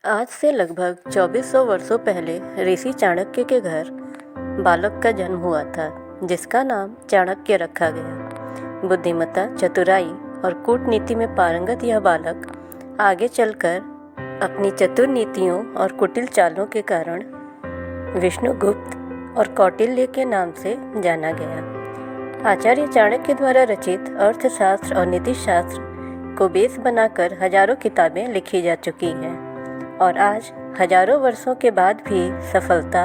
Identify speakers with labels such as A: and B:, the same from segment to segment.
A: आज से लगभग 2400 वर्षों पहले ऋषि चाणक्य के घर बालक का जन्म हुआ था, जिसका नाम चाणक्य रखा गया। बुद्धिमत्ता, चतुराई और कूटनीति में पारंगत यह बालक आगे चलकर अपनी चतुर नीतियों और कुटिल चालों के कारण विष्णुगुप्त और कौटिल्य के नाम से जाना गया। आचार्य चाणक्य द्वारा रचित अर्थशास्त्र और नीतिशास्त्र को बेस बनाकर हजारों किताबें लिखी जा चुकी हैं और आज हजारों वर्षों के बाद भी सफलता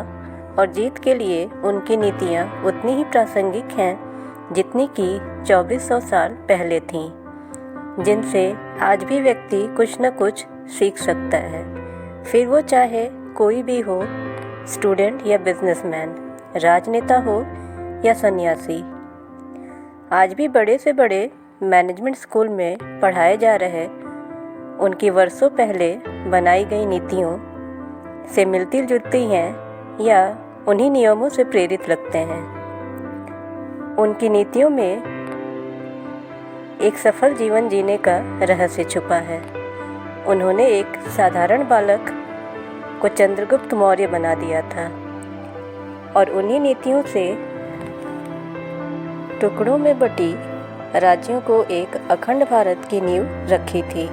A: और जीत के लिए उनकी नीतियाँ उतनी ही प्रासंगिक हैं जितनी कि 2400 साल पहले थीं, जिनसे आज भी व्यक्ति कुछ न कुछ सीख सकता है, फिर वो चाहे कोई भी हो, स्टूडेंट या बिजनेसमैन, राजनेता हो या सन्यासी। आज भी बड़े से बड़े मैनेजमेंट स्कूल में पढ़ाए जा रहे उनकी वर्षों पहले बनाई गई नीतियों से मिलती जुलती हैं या उन्हीं नियमों से प्रेरित लगते हैं। उनकी नीतियों में एक सफल जीवन जीने का रहस्य छुपा है। उन्होंने एक साधारण बालक को चंद्रगुप्त मौर्य बना दिया था और उन्हीं नीतियों से टुकड़ों में बटी राज्यों को एक अखंड भारत की नींव रखी थी।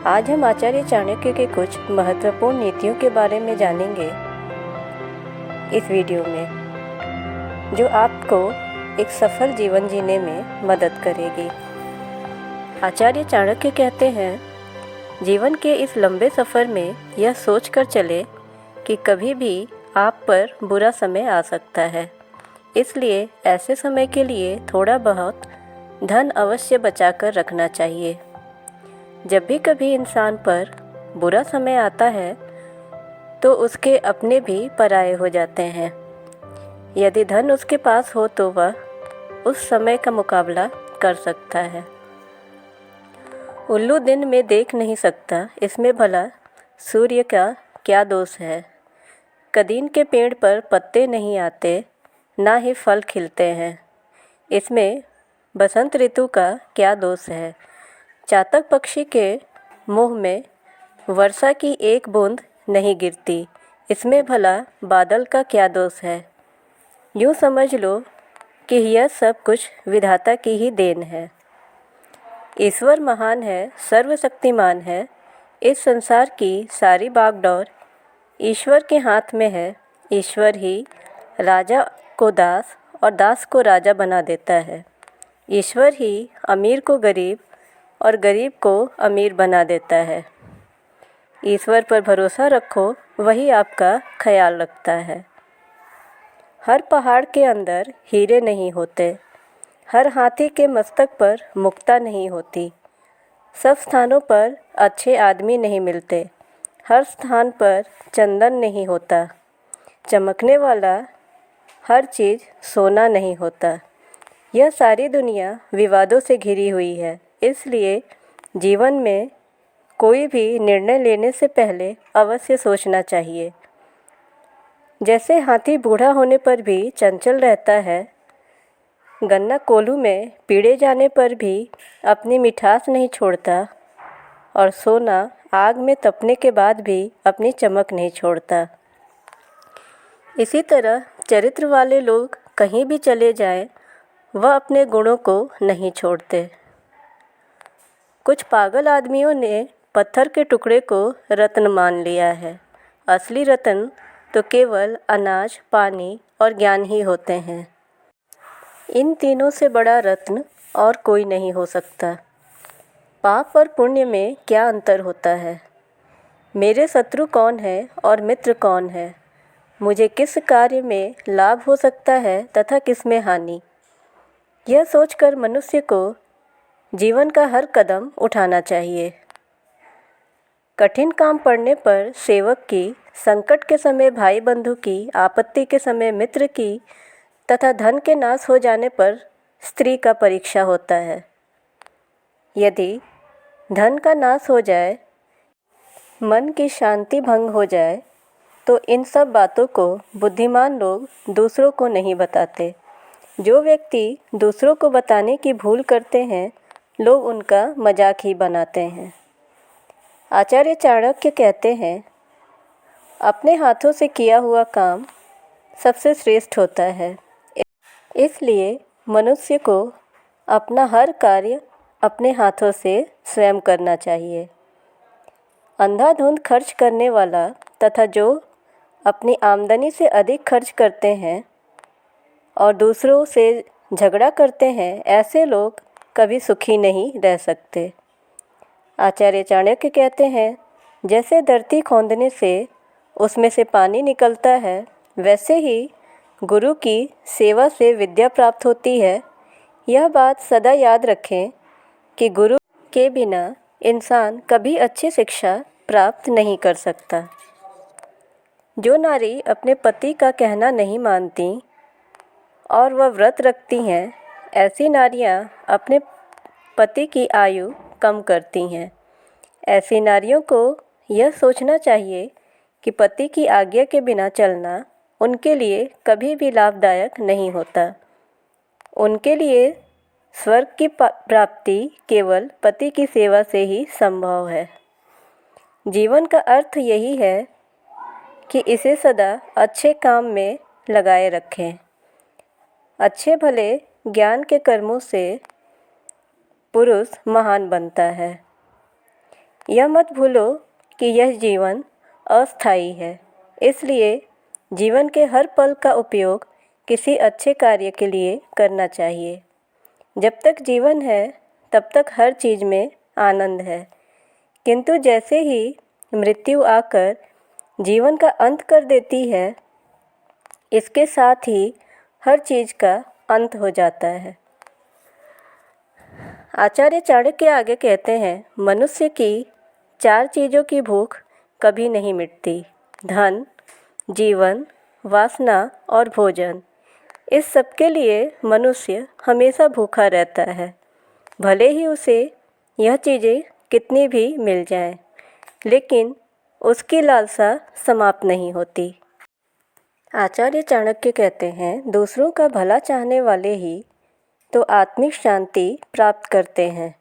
A: आज हम आचार्य चाणक्य के कुछ महत्वपूर्ण नीतियों के बारे में जानेंगे इस वीडियो में, जो आपको एक सफल जीवन जीने में मदद करेगी। आचार्य चाणक्य कहते हैं, जीवन के इस लंबे सफ़र में यह सोचकर चले कि कभी भी आप पर बुरा समय आ सकता है, इसलिए ऐसे समय के लिए थोड़ा बहुत धन अवश्य बचाकर रखना चाहिए। जब भी कभी इंसान पर बुरा समय आता है तो उसके अपने भी पराये हो जाते हैं। यदि धन उसके पास हो तो वह उस समय का मुकाबला कर सकता है। उल्लू दिन में देख नहीं सकता, इसमें भला सूर्य का क्या दोष है। कदीम के पेड़ पर पत्ते नहीं आते, ना ही फल खिलते हैं, इसमें बसंत ऋतु का क्या दोष है। चातक पक्षी के मुंह में वर्षा की एक बूंद नहीं गिरती, इसमें भला बादल का क्या दोष है। यूँ समझ लो कि यह सब कुछ विधाता की ही देन है। ईश्वर महान है, सर्वशक्तिमान है। इस संसार की सारी बागडोर ईश्वर के हाथ में है। ईश्वर ही राजा को दास और दास को राजा बना देता है। ईश्वर ही अमीर को गरीब और गरीब को अमीर बना देता है। ईश्वर पर भरोसा रखो, वही आपका ख्याल रखता है। हर पहाड़ के अंदर हीरे नहीं होते, हर हाथी के मस्तक पर मुक्ता नहीं होती, सब स्थानों पर अच्छे आदमी नहीं मिलते, हर स्थान पर चंदन नहीं होता, चमकने वाला हर चीज़ सोना नहीं होता। यह सारी दुनिया विवादों से घिरी हुई है, इसलिए जीवन में कोई भी निर्णय लेने से पहले अवश्य सोचना चाहिए। जैसे हाथी बूढ़ा होने पर भी चंचल रहता है, गन्ना कोल्हू में पीड़े जाने पर भी अपनी मिठास नहीं छोड़ता और सोना आग में तपने के बाद भी अपनी चमक नहीं छोड़ता। इसी तरह चरित्र वाले लोग कहीं भी चले जाएं, वह अपने गुणों को नहीं छोड़ते। कुछ पागल आदमियों ने पत्थर के टुकड़े को रत्न मान लिया है। असली रत्न तो केवल अनाज, पानी और ज्ञान ही होते हैं। इन तीनों से बड़ा रत्न और कोई नहीं हो सकता। पाप और पुण्य में क्या अंतर होता है? मेरे शत्रु कौन है और मित्र कौन है? मुझे किस कार्य में लाभ हो सकता है तथा किस में हानि? यह सोचकर मनुष्य को जीवन का हर कदम उठाना चाहिए। कठिन काम पड़ने पर सेवक की, संकट के समय भाई बंधु की, आपत्ति के समय मित्र की तथा धन के नाश हो जाने पर स्त्री का परीक्षा होता है। यदि धन का नाश हो जाए, मन की शांति भंग हो जाए, तो इन सब बातों को बुद्धिमान लोग दूसरों को नहीं बताते। जो व्यक्ति दूसरों को बताने की भूल करते हैं, लोग उनका मजाक ही बनाते हैं। आचार्य चाणक्य कहते हैं, अपने हाथों से किया हुआ काम सबसे श्रेष्ठ होता है। इसलिए मनुष्य को अपना हर कार्य अपने हाथों से स्वयं करना चाहिए। अंधाधुंध खर्च करने वाला तथा जो अपनी आमदनी से अधिक खर्च करते हैं और दूसरों से झगड़ा करते हैं, ऐसे लोग कभी सुखी नहीं रह सकते। आचार्य चाणक्य कहते हैं, जैसे धरती खोदने से उसमें से पानी निकलता है, वैसे ही गुरु की सेवा से विद्या प्राप्त होती है। यह बात सदा याद रखें कि गुरु के बिना इंसान कभी अच्छी शिक्षा प्राप्त नहीं कर सकता। जो नारी अपने पति का कहना नहीं मानती और वह व्रत रखती हैं, ऐसी नारियां अपने पति की आयु कम करती हैं। ऐसी नारियों को यह सोचना चाहिए कि पति की आज्ञा के बिना चलना उनके लिए कभी भी लाभदायक नहीं होता। उनके लिए स्वर्ग की प्राप्ति केवल पति की सेवा से ही संभव है। जीवन का अर्थ यही है कि इसे सदा अच्छे काम में लगाए रखें। अच्छे भले ज्ञान के कर्मों से पुरुष महान बनता है। यह मत भूलो कि यह जीवन अस्थायी है, इसलिए जीवन के हर पल का उपयोग किसी अच्छे कार्य के लिए करना चाहिए। जब तक जीवन है तब तक हर चीज़ में आनंद है, किंतु जैसे ही मृत्यु आकर जीवन का अंत कर देती है, इसके साथ ही हर चीज़ का अंत हो जाता है। आचार्य चाणक्य आगे कहते हैं, मनुष्य की 4 चीज़ों की भूख कभी नहीं मिटती: धन, जीवन, वासना और भोजन। इस सब के लिए मनुष्य हमेशा भूखा रहता है, भले ही उसे यह चीज़ें कितनी भी मिल जाएं, लेकिन उसकी लालसा समाप्त नहीं होती। आचार्य चाणक्य कहते हैं, दूसरों का भला चाहने वाले ही तो आत्मिक शांति प्राप्त करते हैं।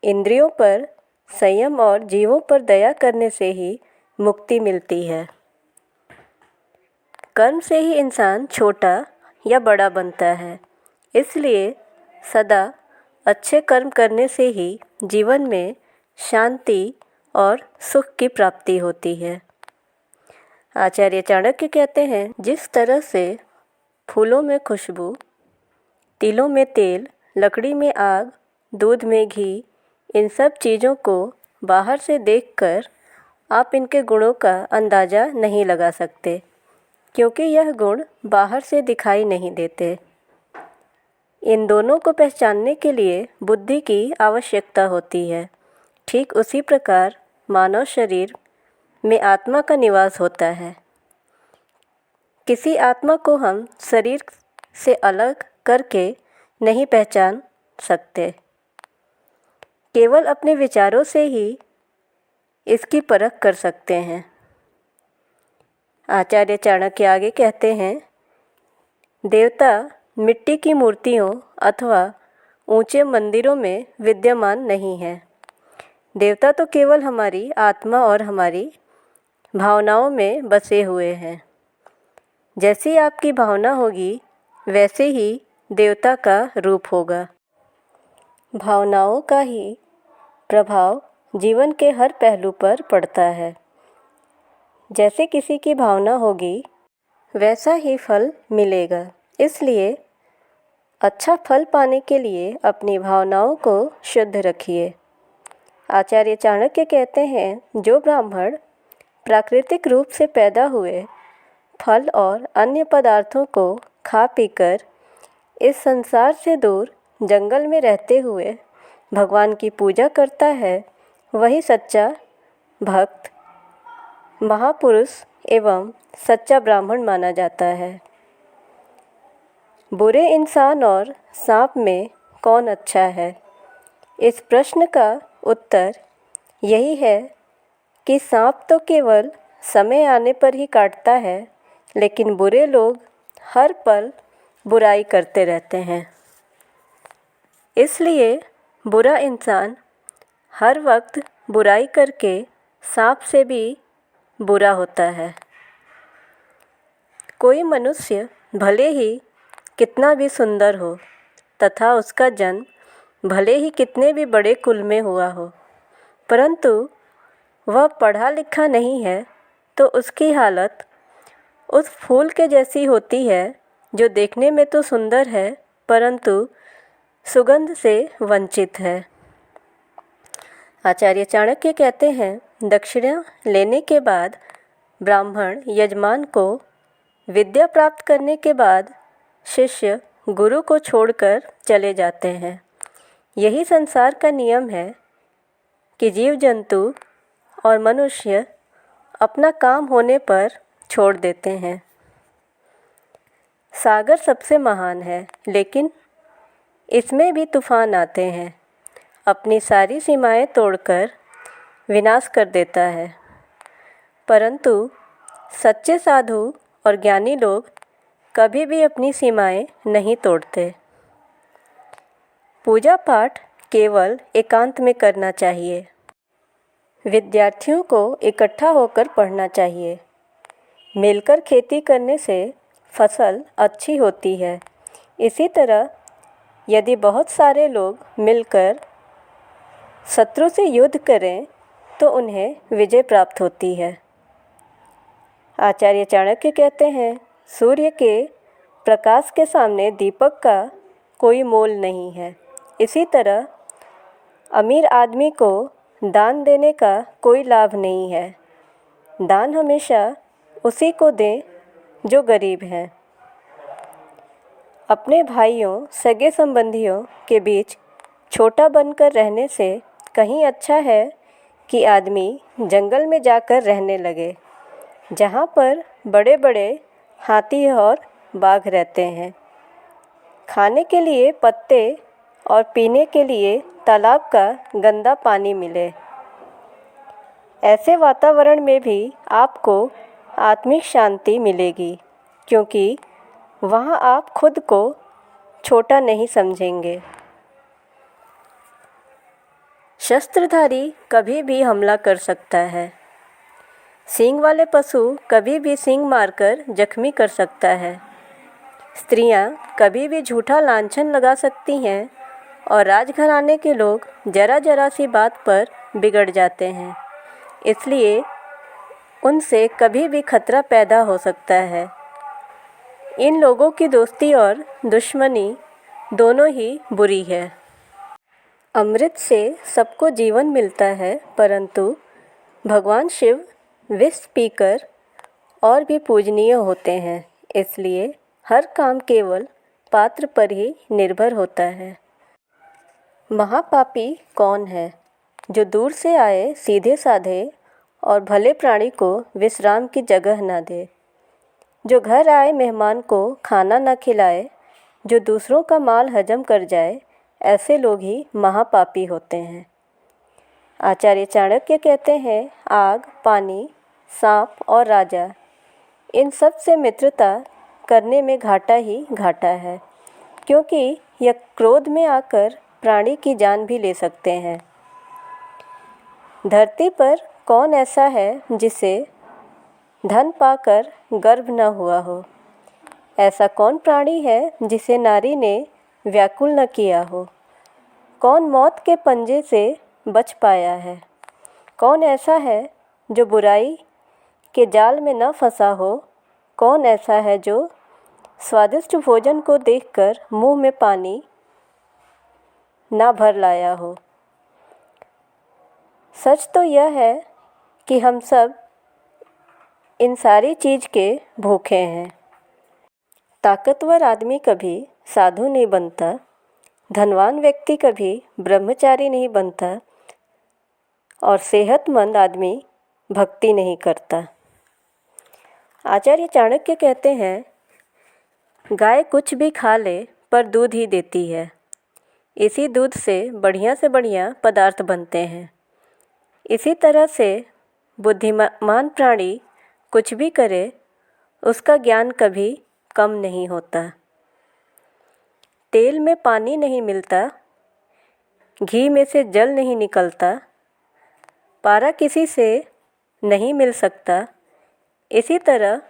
A: इंद्रियों पर संयम और जीवों पर दया करने से ही मुक्ति मिलती है। कर्म से ही इंसान छोटा या बड़ा बनता है, इसलिए सदा अच्छे कर्म करने से ही जीवन में शांति और सुख की प्राप्ति होती है। आचार्य चाणक्य कहते हैं, जिस तरह से फूलों में खुशबू, तिलों में तेल, लकड़ी में आग, दूध में घी, इन सब चीज़ों को बाहर से देखकर आप इनके गुणों का अंदाज़ा नहीं लगा सकते, क्योंकि यह गुण बाहर से दिखाई नहीं देते। इन दोनों को पहचानने के लिए बुद्धि की आवश्यकता होती है। ठीक उसी प्रकार मानव शरीर में आत्मा का निवास होता है। किसी आत्मा को हम शरीर से अलग करके नहीं पहचान सकते, केवल अपने विचारों से ही इसकी परख कर सकते हैं। आचार्य चाणक्य आगे कहते हैं, देवता मिट्टी की मूर्तियों अथवा ऊंचे मंदिरों में विद्यमान नहीं हैं। देवता तो केवल हमारी आत्मा और हमारी भावनाओं में बसे हुए हैं। जैसी आपकी भावना होगी, वैसे ही देवता का रूप होगा। भावनाओं का ही प्रभाव जीवन के हर पहलू पर पड़ता है। जैसे किसी की भावना होगी, वैसा ही फल मिलेगा। इसलिए अच्छा फल पाने के लिए अपनी भावनाओं को शुद्ध रखिए। आचार्य चाणक्य कहते हैं, जो ब्राह्मण प्राकृतिक रूप से पैदा हुए फल और अन्य पदार्थों को खा पीकर इस संसार से दूर जंगल में रहते हुए भगवान की पूजा करता है, वही सच्चा भक्त, महापुरुष एवं सच्चा ब्राह्मण माना जाता है। बुरे इंसान और सांप में कौन अच्छा है? इस प्रश्न का उत्तर यही है कि सांप तो केवल समय आने पर ही काटता है, लेकिन बुरे लोग हर पल बुराई करते रहते हैं। इसलिए बुरा इंसान हर वक्त बुराई करके सांप से भी बुरा होता है। कोई मनुष्य भले ही कितना भी सुंदर हो तथा उसका जन्म भले ही कितने भी बड़े कुल में हुआ हो, परंतु वह पढ़ा लिखा नहीं है तो उसकी हालत उस फूल के जैसी होती है जो देखने में तो सुंदर है परंतु सुगंध से वंचित है। आचार्य चाणक्य कहते हैं, दक्षिणा लेने के बाद ब्राह्मण यजमान को विद्या प्राप्त करने के बाद शिष्य गुरु को छोड़कर चले जाते हैं। यही संसार का नियम है कि जीव जंतु और मनुष्य अपना काम होने पर छोड़ देते हैं। सागर सबसे महान है, लेकिन इसमें भी तूफान आते हैं, अपनी सारी सीमाएं तोड़कर विनाश कर देता है। परंतु सच्चे साधु और ज्ञानी लोग कभी भी अपनी सीमाएं नहीं तोड़ते। पूजा पाठ केवल एकांत में करना चाहिए। विद्यार्थियों को इकट्ठा होकर पढ़ना चाहिए। मिलकर खेती करने से फसल अच्छी होती है। इसी तरह यदि बहुत सारे लोग मिलकर शत्रु से युद्ध करें तो उन्हें विजय प्राप्त होती है। आचार्य चाणक्य कहते हैं, सूर्य के प्रकाश के सामने दीपक का कोई मोल नहीं है। इसी तरह अमीर आदमी को दान देने का कोई लाभ नहीं है। दान हमेशा उसी को दें जो गरीब है। अपने भाइयों सगे संबंधियों के बीच छोटा बनकर रहने से कहीं अच्छा है कि आदमी जंगल में जाकर रहने लगे, जहाँ पर बड़े बड़े हाथी और बाघ रहते हैं। खाने के लिए पत्ते और पीने के लिए तालाब का गंदा पानी मिले। ऐसे वातावरण में भी आपको आत्मिक शांति मिलेगी, क्योंकि वहाँ आप खुद को छोटा नहीं समझेंगे। शस्त्रधारी कभी भी हमला कर सकता है। सींग वाले पशु कभी भी सींग मारकर जख्मी कर सकता है। स्त्रियां कभी भी झूठा लांछन लगा सकती हैं और राजघराने के लोग जरा जरा सी बात पर बिगड़ जाते हैं। इसलिए उनसे कभी भी खतरा पैदा हो सकता है। इन लोगों की दोस्ती और दुश्मनी दोनों ही बुरी है। अमृत से सबको जीवन मिलता है, परंतु भगवान शिव विष पीकर और भी पूजनीय होते हैं। इसलिए हर काम केवल पात्र पर ही निर्भर होता है। महापापी कौन है? जो दूर से आए सीधे साधे और भले प्राणी को विश्राम की जगह न दे, जो घर आए मेहमान को खाना न खिलाए, जो दूसरों का माल हजम कर जाए, ऐसे लोग ही महापापी होते हैं। आचार्य चाणक्य कहते हैं, आग, पानी, सांप और राजा, इन सब से मित्रता करने में घाटा ही घाटा है, क्योंकि यह क्रोध में आकर प्राणी की जान भी ले सकते हैं। धरती पर कौन ऐसा है जिसे धन पाकर गर्व न हुआ हो? ऐसा कौन प्राणी है जिसे नारी ने व्याकुल न किया हो? कौन मौत के पंजे से बच पाया है? कौन ऐसा है जो बुराई के जाल में न फंसा हो? कौन ऐसा है जो स्वादिष्ट भोजन को देखकर मुंह में पानी ना भर लाया हो? सच तो यह है कि हम सब इन सारी चीज़ के भूखे हैं। ताकतवर आदमी कभी साधु नहीं बनता, धनवान व्यक्ति कभी ब्रह्मचारी नहीं बनता और सेहतमंद आदमी भक्ति नहीं करता। आचार्य चाणक्य कहते हैं, गाय कुछ भी खा ले पर दूध ही देती है। इसी दूध से बढ़िया पदार्थ बनते हैं। इसी तरह से बुद्धिमान प्राणी कुछ भी करे, उसका ज्ञान कभी कम नहीं होता। तेल में पानी नहीं मिलता, घी में से जल नहीं निकलता, पारा किसी से नहीं मिल सकता, इसी तरह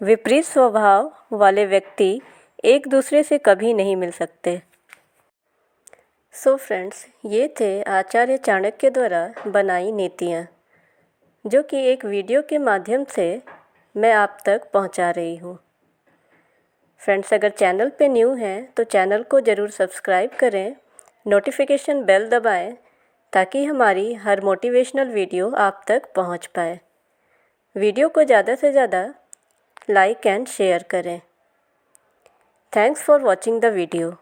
A: विपरीत स्वभाव वाले व्यक्ति एक दूसरे से कभी नहीं मिल सकते। सो फ्रेंड्स, ये थे आचार्य चाणक्य द्वारा बनाई नीतियाँ, जो कि एक वीडियो के माध्यम से मैं आप तक पहुंचा रही हूँ। फ्रेंड्स, अगर चैनल पे न्यू हैं तो चैनल को ज़रूर सब्सक्राइब करें, नोटिफिकेशन बेल दबाएं ताकि हमारी हर मोटिवेशनल वीडियो आप तक पहुंच पाए। वीडियो को ज़्यादा से ज़्यादा लाइक एंड शेयर करें। Thanks for watching the video.